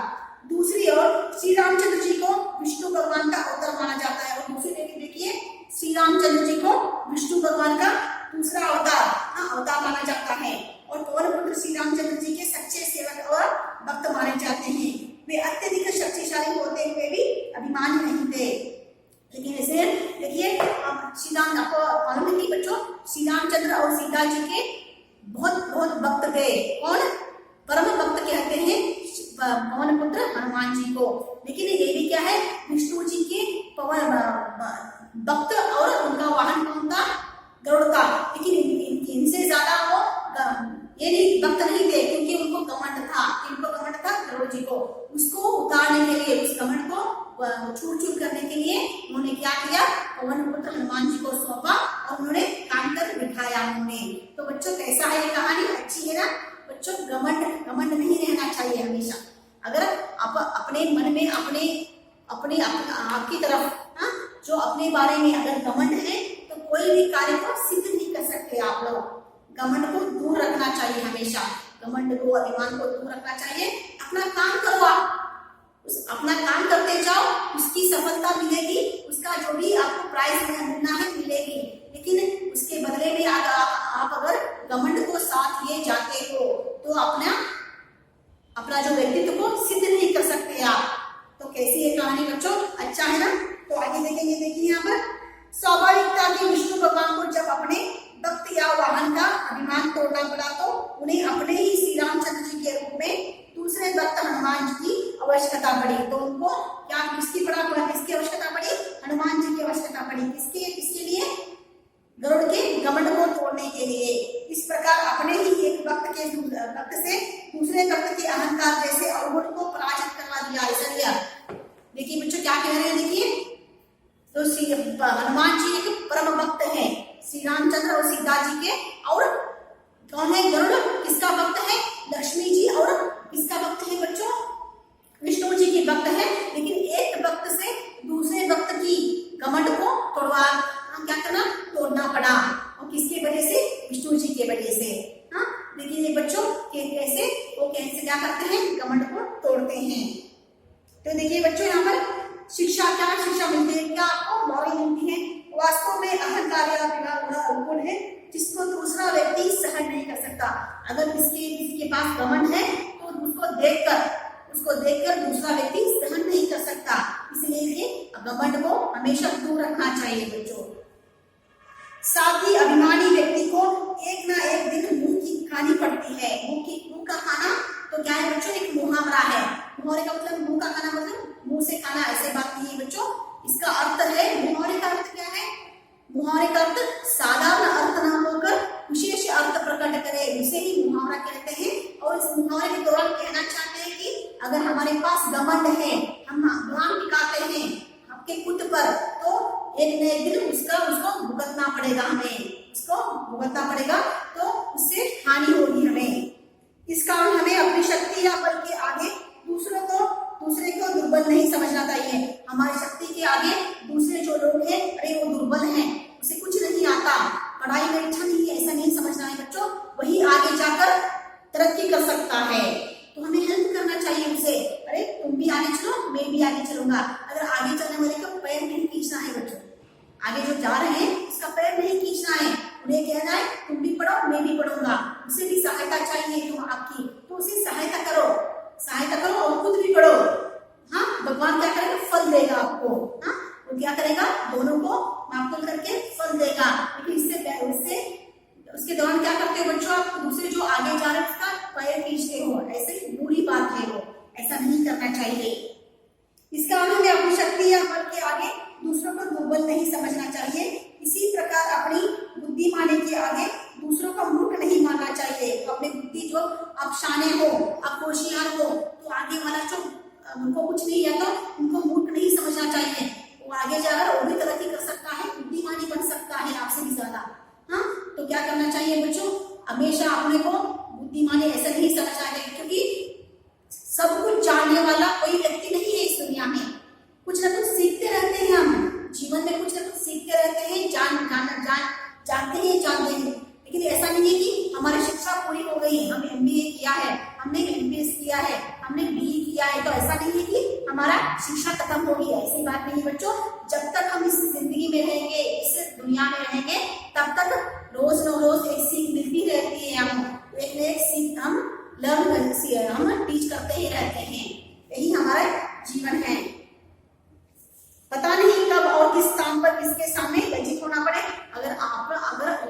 दूसरी ओर श्री रामचंद्र जी को विष्णु भगवान का अवतार माना जाता है। और दूसरी देखिए श्री रामचंद्र जी को विष्णु भगवान का दूसरा अवतार माना जाता है। और पवन पुत्र श्री रामचंद्र जी के सच्चे सेवक और भक्त माने जाते हैं। वे अत्यधिक शक्तिशाली होते हुए भी अभिमानी नहीं थे। लेकिन ऐसे देखिए श्री राम, आपको मालूम है कि बच्चों, श्री रामचंद्र और सीता जी के बहुत भक्त थे। कौन, परम भक्त कहते हैं पवन पुत्र हनुमान जी को। लेकिन ये भी क्या है, विष्णु जी के पवन भक्त, और उनका वाहन कौन था, गरुड़ था। लेकिन इनसे ज्यादा वो ये नहीं भक्त नहीं थे, क्योंकि उनको घमंड था गरुड़ जी को। उसको उतारने के लिए, उस घमंड को चूर करने के लिए उन्होंने क्या किया, पवन पुत्र हनुमान जी को सौंपा और उन्होंने काम कर दिखाया उन्होंने। तो बच्चों कैसा है ये कहानी, अच्छी है ना बच्चों। घमंड नहीं रहना चाहिए हमेशा। अगर आप अपने मन में अपने आपकी तरफ, हाँ, जो अपने बारे में अगर घमंड है तो कोई भी कार्य को सिद्ध नहीं कर सकते आप लोग। घमंड को दूर रखना चाहिए हमेशा, घमंड को, अभिमान को दूर रखना चाहिए। अपना काम करो, आप अपना काम करते जाओ, उसकी सफलता मिलेगी, उसका जो भी आपको प्राइज मिलना है मिलेगी। लेकिन उसके बदले में आप अगर घमंड को साथ लिए जाते हो तो अपना जो व्यक्तित्व को सिद्ध नहीं कर सकते आप। तो कैसी है कहानी बच्चों, अच्छा है ना। तो आगे देखेंगे, देखिए यहाँ पर स्वाभाविकता की विष्णु भगवान को जब अपने भक्त या वाहन का अभिमान तोड़ना पड़ा तो उन्हें अपने ही श्री रामचंद्र जी के रूप में दूसरे भक्त हनुमान जी की आवश्यकता पड़ी। तो उनको क्या किसकी आवश्यकता पड़ी? हनुमान जी की आवश्यकता पड़ी। किसके लिए? गरुड़ के घमंड को तोड़ने के लिए। इस प्रकार अपने ही एक भक्त से दूसरे भक्त के अहंकार जैसे अवगुण को पराजित करवा दिया, ऐसा दिया। देखिए बच्चों क्या कह रहे हैं, देखिए तो श्री हनुमान जी एक परम भक्त है श्री रामचंद्र और सीता जी के। और कौन है? गरुड़ किसका भक्त है? लक्ष्मी जी। और किसका भक्त है बच्चों? विष्णु जी की भक्त है। लेकिन एक भक्त से दूसरे भक्त की घमंड को तोड़ना पड़ा। और किसके वजह से? विष्णु जी के वजह से। हाँ, देखिए बच्चों कैसे क्या करते हैं? घमंड को तोड़ते हैं। तो देखिए बच्चों यहाँ पर क्या शिक्षा मिलती है? क्या आपको मॉरल मिलती है? वास्तव में अहंकार या गुण है जिसको दूसरा व्यक्ति सहन नहीं कर सकता। अगर किसी के पास घमंड है तो उसको देखकर दूसरा व्यक्ति सहन नहीं कर सकता। इसलिए ये घमंड को हमेशा दूर रखना चाहिए बच्चों। साथ ही अभिमानी व्यक्ति को एक ना एक दिन मुंह की खानी पड़ती है। मुंह का खाना तो क्या है बच्चों? एक मुहावरा है। मुहावरे का मतलब मुंह का खाना मतलब मुंह से खाना, ऐसे बात नहीं है बच्चों। इसका अर्थ है, मुहावरे का अर्थ क्या है? मुहावरे का अर्थ साधारण अर्थ न होकर विशेष अर्थ प्रकट करे, उसे ही मुहावरा कहते हैं। और इस मुहावरे के दौरान कहना चाहते हैं कि अगर हमारे पास घमंड है, हम गुलाम टिकाते हैं आपके खुद पर, तो एक न एक दिन उसको भुगतना पड़ेगा तो उससे हानि होगी हमें। इस कारण हमें अपनी शक्ति या बल के आगे दूसरे को दुर्बल नहीं समझना चाहिए। हमारी शक्ति के आगे दूसरे जो लोग हैं, अरे वो दुर्बल हैं, उसे कुछ नहीं आता, पढ़ाई में अच्छा नहीं है, ऐसा नहीं समझना है बच्चों। वही आगे जाकर तरक्की कर सकता है, तो हमें हेल्प करना चाहिए उसे। अरे तुम भी आगे चलो, मैं भी आगे चलूंगा। अगर आगे चलने वाले का पैर नहीं खींचना है बच्चों, आगे जो जा रहे हैं उसका पैर नहीं खींचना है, उन्हें कहना है तुम भी पढ़ो मैं भी पढ़ूंगा। उसे भी सहायता चाहिए तुम आपकी, तो उसे सहायता करो और खुद भी पढ़ो। हाँ, भगवान क्या करेगा? फल देगा आपको। हाँ, वो क्या करेगा? दोनों को मापतोल करके फल देगा। लेकिन उससे उसके दौरान क्या करते हो बच्चों? आप दूसरे जो आगे जा रहे हैं उसका पैर खींचते हो, ऐसे बुरी बात है वो, ऐसा नहीं करना चाहिए। इसका हमें अपनी शक्ति या बल के आगे दूसरों को दुर्बल नहीं समझना चाहिए। इसी प्रकार अपनी बुद्धिमानी के आगे दूसरों को मूर्ख नहीं मानना चाहिए। अपनी बुद्धि जो आप शाने हो, आप होशियार हो, तो आगे वाला जो उनको कुछ नहीं आता उनको मूर्ख नहीं समझना चाहिए। वो आगे जाकर वो भी तरक्की कर सकता है, बुद्धिमानी बन सकता है आपसे भी ज्यादा। हाँ, तो क्या करना चाहिए बच्चों? हमेशा अपने को बुद्धिमानी ऐसा नहीं समझना चाहिए, क्योंकि सब कुछ जानने वाला कोई व्यक्ति नहीं है इस दुनिया में। कुछ ना कुछ सीखते रहते हैं, हम जीवन में कुछ ना कुछ सीखते रहते हैं, जानते हैं। लेकिन ऐसा नहीं है कि हमारी शिक्षा पूरी हो गई, हम MBA किया है, हमने MBS किया है, हमने BE किया है, तो ऐसा नहीं है कि हमारा शिक्षा खत्म होगी, ऐसी बात नहीं बच्चों। जब तक हम इस जिंदगी में रहेंगे, इस दुनिया में रहेंगे, तब तक रोज एक सीख मिलती रहती है। हम एक न एक सीख हम टीच करते ही रहते हैं, यही हमारा जीवन है। पता नहीं कब और किस स्थान पर किसके सामने लज्जित होना पड़े। अगर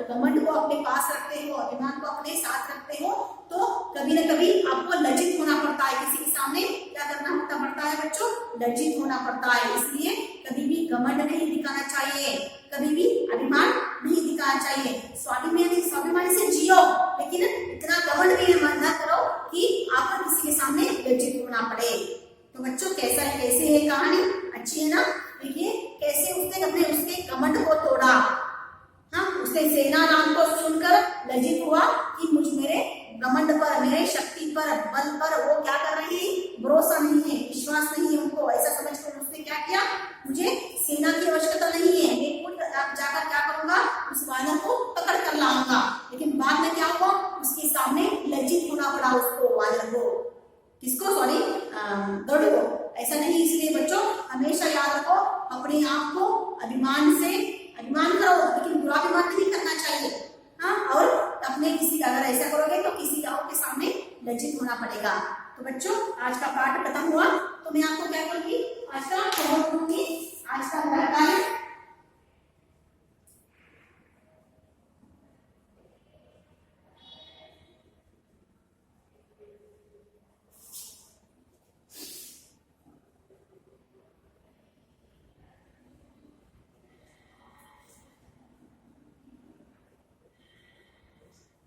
घमंड को अपने पास रखते हो, अभिमान को अपने साथ रखते हो, तो कभी न कभी आपको लज्जित होना पड़ता है। किसी के सामने क्या करना पड़ता है बच्चों? लज्जित होना पड़ता है। इसलिए कभी भी घमंड नहीं दिखाना चाहिए, कभी भी अभिमान नहीं दिखाना चाहिए। स्वाभिमानी से जियो, लेकिन इतना घमंड भी न करो कि आपको किसी के सामने लज्जित होना पड़े। तो बच्चों कैसे है कहानी? अच्छी है ना? देखिए कैसे उसने उसके घमंड को तोड़ा। हाँ, उसने सेना नाम को सुनकर लज्जित हुआ कि मेरे घमंड पर, मेरे शक्ति पर, बल पर वो क्या कर रहे हैं? भरोसा नहीं है, विश्वास नहीं है उनको। ऐसा समझकर उसने क्या किया? मुझे सेना की आवश्यकता नहीं है, मैं खुद जाकर क्या करूंगा? उस वानर को पकड़ कर लाऊंगा। लेकिन बाद में क्या हुआ? उसके सामने लज्जित होना पड़ा उसको, वानर को। किसको? इसको सॉरी दौड़ को ऐसा नहीं। इसलिए बच्चों हमेशा याद रखो, अपने आप को अभिमान करो, लेकिन बुरा अभिमान नहीं करना चाहिए। हाँ, और अपने किसी का अगर ऐसा करोगे तो किसी और के सामने लज्जित होना पड़ेगा। तो बच्चों आज का पाठ खत्म हुआ, तो मैं आपको क्या करूंगी, आज का होमवर्क दूंगी। आज का रहता है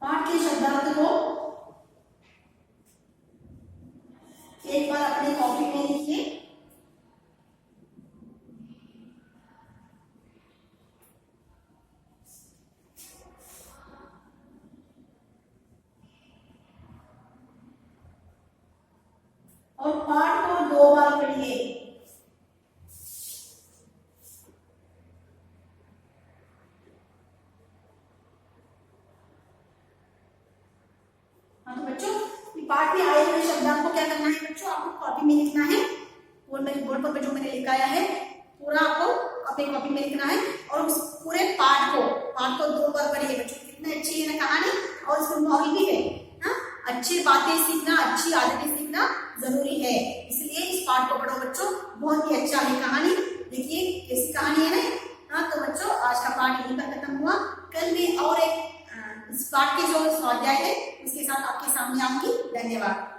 पाठ के शब्दार्थ को एक बार अपनी कॉपी में लिखिए। और पाठ को 2 बार पढ़िए। हाँ, तो बच्चों पाठ में आए हुए शब्दार्थ को क्या करना है बच्चों, आपको कॉपी में लिखना है। बोर्ड पर जो मैंने लिखाया है पूरा आपको अपनी कॉपी में लिखना है। और उस पूरे पाठ को 2 बार पढ़िए बच्चों। कितनी अच्छी है ना कहानी, और इसमें मॉरल भी है। हाँ, अच्छी बातें सीखना, अच्छी आदतें सीखना जरूरी है, इसलिए इस पाठ को पढ़ो बच्चों। बहुत ही अच्छा है कहानी, देखिए कैसी कहानी है ना। हाँ, तो बच्चों आज का पाठ यहीं पर खत्म हुआ। कल में और एक इस पाठ के जो स्वाध्याय है उसके साथ आपके सामने आऊंगी। धन्यवाद।